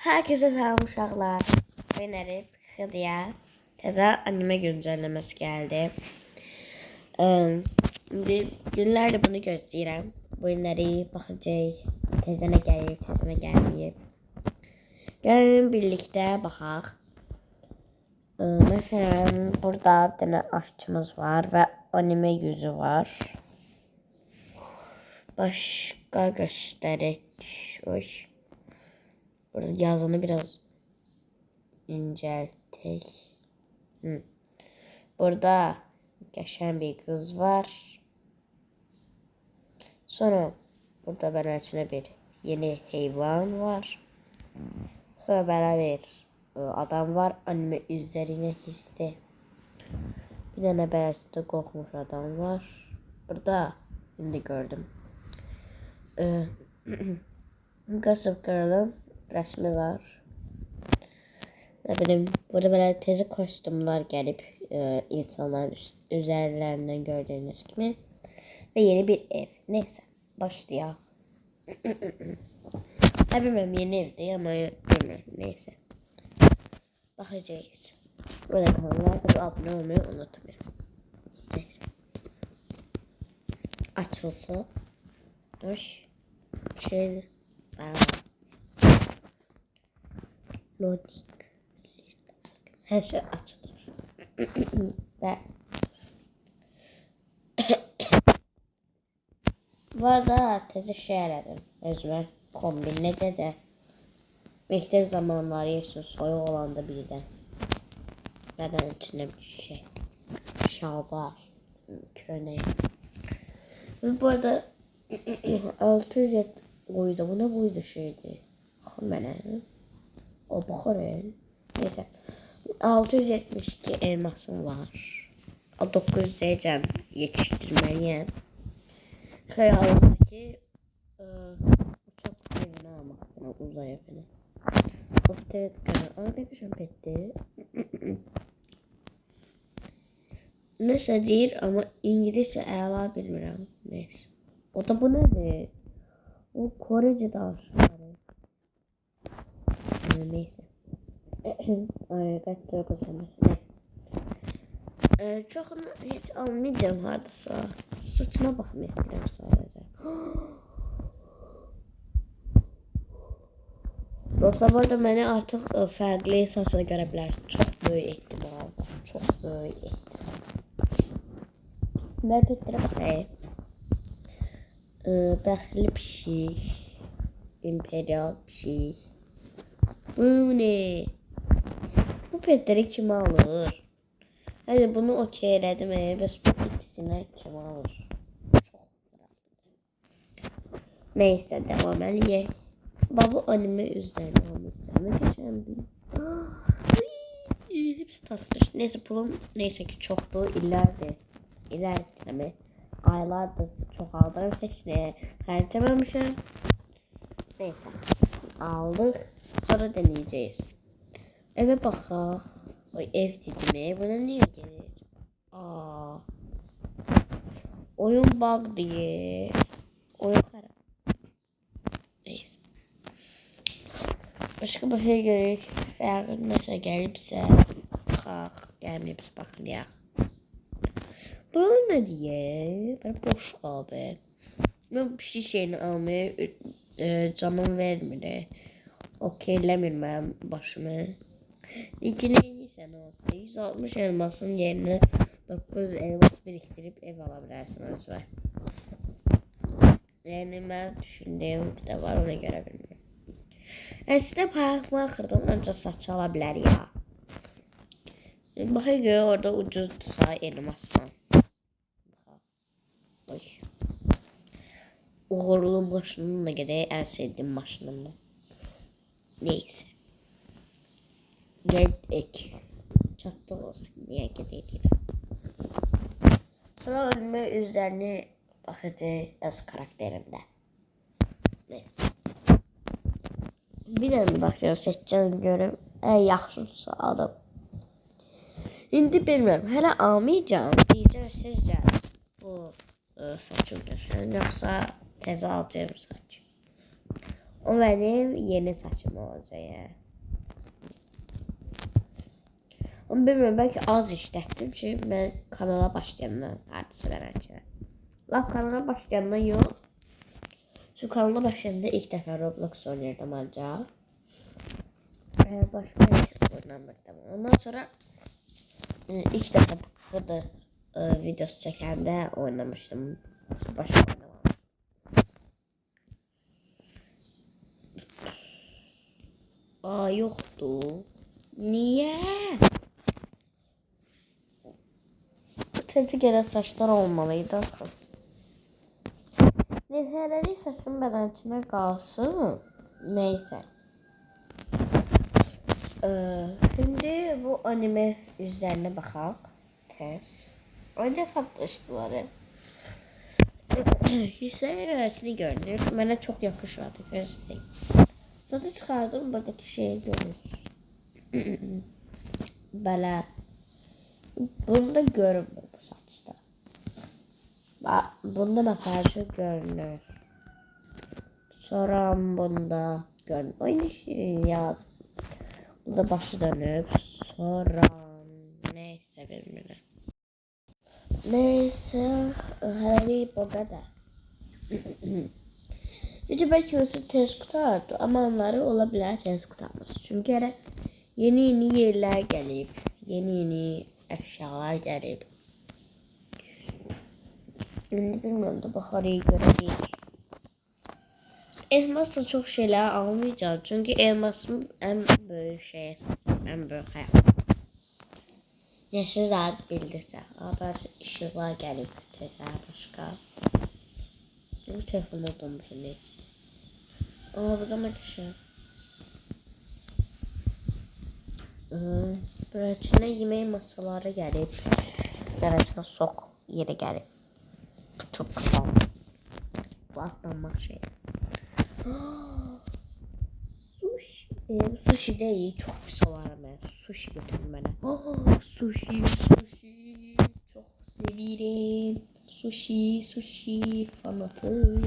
Herkese selam uşaqlar. Ben Ərif Xıdiya. Təzə anime güncəlləməsi gəldi. İndi günlərdir bunu gözləyirəm. Bu günləri baxacağıq. Təzənə gəlib, təzənə gəlməyib. Gəlin birlikdə baxaq. Məsələn, burada bir dənə aşçımız var və anime yüzü var. Başqa göstərək. Oy. Burada yazını biraz inceltek. Burada geçen bir kız var. Sonra burada ben içine bir yeni hayvan var. Sonra böyle bir adam var. Anime üzerine hissi. Bir tane belki korkmuş adam var. Burada şimdi gördüm. Gossip Girl'ın resmi var. Ne bileyim, burada böyle tezi kostümler gelip insanların üzerlerinden gördüğünüz gibi. Ve yeni bir ev. Neyse başlayalım. Ne bilmem yeni evde ama bilmem neyse. Bakacağız. Burada kanallarda abone olmayı unutmayın. Neyse. Açılsa. Dur. Şey. Loading. Her şey açılır. Ve bu arada tezi şey elədim. Özümə kombinlədə də məktəb zamanları yaşım soyuq olanda birdən. Bədən içində bir şey. Şalvar. Köynək. Bu arada 600 et qoydu. Bu nə qoydu şeydi? Baxın mənə. O baxırın. Neyse. 672 elmasım var. O 900 can yetiştirmeliyim. Hayalımdaki uçak evini almak istedim. Uzay evini. O bir tane ama ne güzel petti. Neyse değil ama İngilizce əla bilmirəm. Neyse. O da bu nedir? O Korece danışları. Neyse. Ay kaçtı kızım. Çok hiç almayacağım hardasa. Saçına bakmak istedim sadece. Dostlar burada beni artık farklı saçına görebilir. Çok büyük ihtimal. Çok büyük ihtimal. Ben petlere bakayım. Bəxtli pişik. İmperial pişik. Bu ne? Bu petleri kim alır? Hadi bunu okey elədim. Bəs bu ikisini kim alır? Çok neyse devam edeyim. Babu anime üzerine olmuşlar. Geçen bir. Hepsi tatlış. Neyse pulum neyse ki çoktu. İleride aylardır çok aldım. Hiç harcamamışım. Neyse. Aldık. Sonra deneyeceğiz. Eve bakaq. Oy ev dedim. Buna niye gelir? Oyun bug diye. Oyun xarab. Neyse. Başka bir şey görək. Fərqi nəsə gəlibsə baxaq. Gəlməyibsə baxmayaq. Bu ne diye? Ben boş abi. Ben bir şeyini almaya canım vermedi. Okeyləmir ben başımı. İki neyse ne olsa 160 elmasın yerine 9 elmas biriktirip ev alabilirsiniz ve yani ben düşündüğüm de var ona göre bilmiyorum. Size parasını kırdım ancak saç alabilir ya. Bakın göre orada ucuzsa elmasla. Oy. Uğurlu maşınımla gidelim en sevdiğim maşınımla. Neyse. Geldik. Çatlı olsun diye gidelim. Sonra anime üzerine bakacağız öz karakterimde. Neyse. Bir tane bakacağım seçeceğim görüm. Yaxşıdırsa adam. İndi bilmirəm. Hələ almayacağım. Diyeceğim sizce bu saçım yaşayın. Yoksa təzə alacağım saç. O benim yeni saçım olacak yani. Ama bilmiyorum, belki az işlettim çünkü ben kanala başlayandan hadise belki. Laf kanala başlayandan yok. Şu kanala başlayanda ilk defa Roblox oynuyordum ancak. Başka hiç oynamırdım. Ondan sonra ilk defa Fıdı videosu çekende oynamıştım. Başka oynamamıştım. Aa, yoktu. Niye? Tezi gelen saçlar olmalıydı. Neyse, saçım beden içine kalsın. Neyse. Şimdi bu anime üzerine bakalım. Tez. Önce tatlıştıları. Hüseyin öğretini görünür. Bana çok yakışmadı. Gözümdeyim. Saçı çıkardım, buradaki şeyi görür. Böyle. Bunda görünmür bu saçta. Bunda masajı görünür. Sonra bunda görünür. Aynı şey yazdım. Burada başı dönüp sonra neyse bilmiyorum. Neyse hadi bu kadar. Video belki özü tez kurtardı ama onları olabilir tez kurtarmaz. Çünkü yeni yerler gelip yeni eşyalar gelip. Şimdi bilmiyorum da baharı görelim. Elmasla çok şeyler almayacağım. Çünkü elmasım en büyük şey, en büyük hayal. Neşe zaten bildirse. Bazı ışıklar gelip tezler başka. Bu telefon olduğum için neyse. Burada ne düşüyor? Bıraçına yemeği masaları gelip. Bıraçına sok yeri gelip. Çok kısa. Bu atlanmak şey. Sushi değil, çok pis olarım ben. Sushi götürün bana. Sushi çok severim. Sushi fanatı.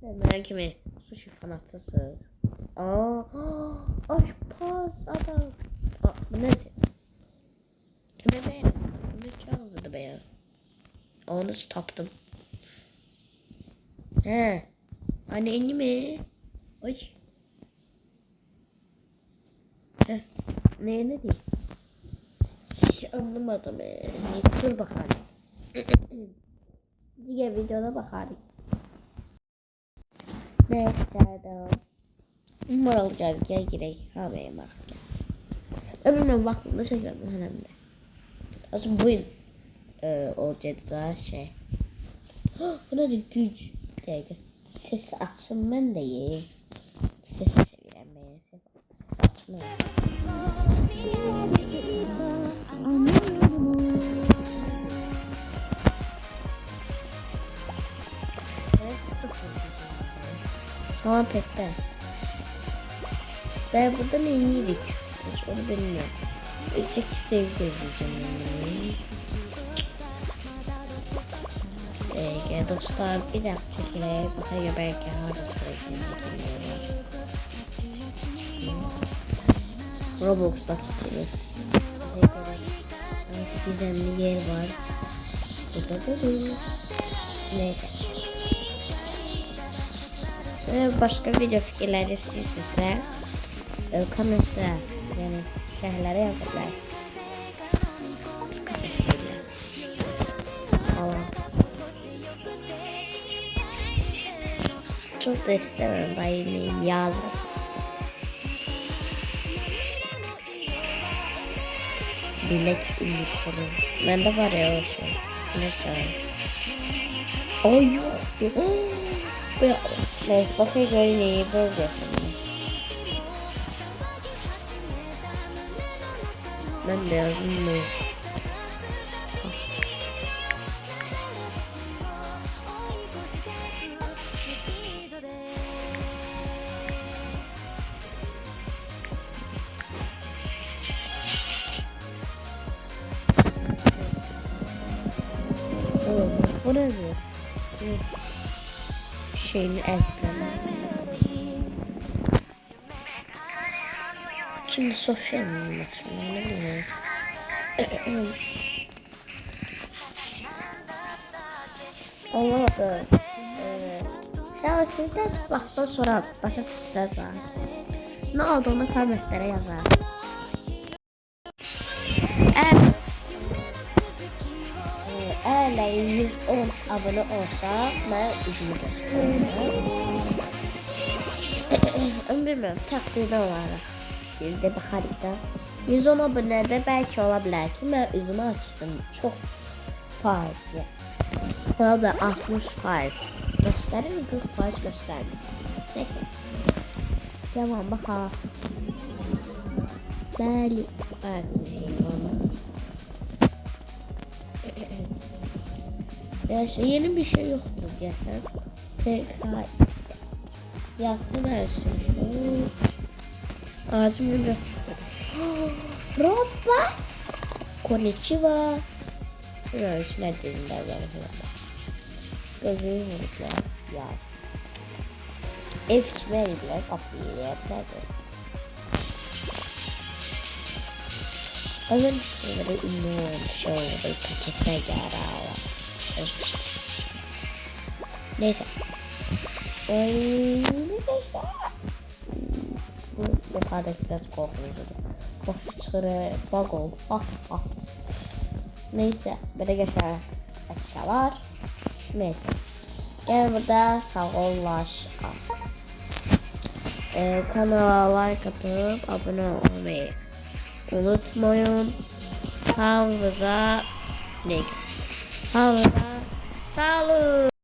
Ben kimi? Sushi fanatısı. Aşpaz adam. Bu nedir? Kime beğendim? Bunu çağırdı beğen. Onu taptım. He. Anne mi? Oy. Ne değil? Hiç anlamadım. Dur bakalım. Diğer videoda bakalım. Neyse devam. Numaralı geldi, gel gireyim. Ha benim artık gel. Öbürüne baktığımda çekiyorum önemli. Aslında bugün olacaktı da şey. Bu ne de güç. Ses açsın ben de ye. Ses seviyorum ben. Ses açmayayım. Tamam petten. Ben burada ne yedik? Hiç onu bilmiyorum. 8 sevgi izleyeceğim. Gel dostlar bir dakika çekelim. Bakayım belki hala sırasını Roblox'ta çekelim. Neyse gizemli yer var. Burada da değil. Neyse. Başka video fikirleri siz ise komentte yani şeylere yazabilir. Çok da istemem bayılmayayım yazmasın. Bilek unicorn. Bende var ya o şey. Neyse. Ay yok. Neyse bakayım böyle neyi bozuyorsun. Ben beyazım mı? Bu ne diyor? Şeyini ezberledim. şimdi sosyal mi? Ne bileyim. Anlamadım. Ya sizden vaxtdan sonra başa düşsəz var. Ne olduğunu kommentlere yazar. Eğer 110 abone olsa ben üzümü gösteririm. Bilmiyorum takdirde olarak. Bir de bakarıq da. 110 abonede belki olabilir ki ben üzümü açtım. Çok faiz ya. Valla 60 faiz. Gösterir mi? 40 faiz göstermiyor. Neyse. Devam bakalım. Bəli. Evet. Neyse yeni bir şey yoktu diyesen. Yapsın her şeyi. Ağacımı göstereyim. Robba. Konnichiwa. Böyle şeyler dediğimler var. Gözünü vurdular. Yaz. F verdiler. Kapıyı yerler. Öyle bir şeyleri ünlü olmuş. Öyle paketler geldi. Neyse. Bu kadar biraz korkuyordu. Boş çıkırı bug ol. Neyse. Bir de geçer. Aşağılar. Neyse. Gel burada sağolaş. Kanala like atıp abone olmayı unutmayın. Havza ne? Havza sağlık.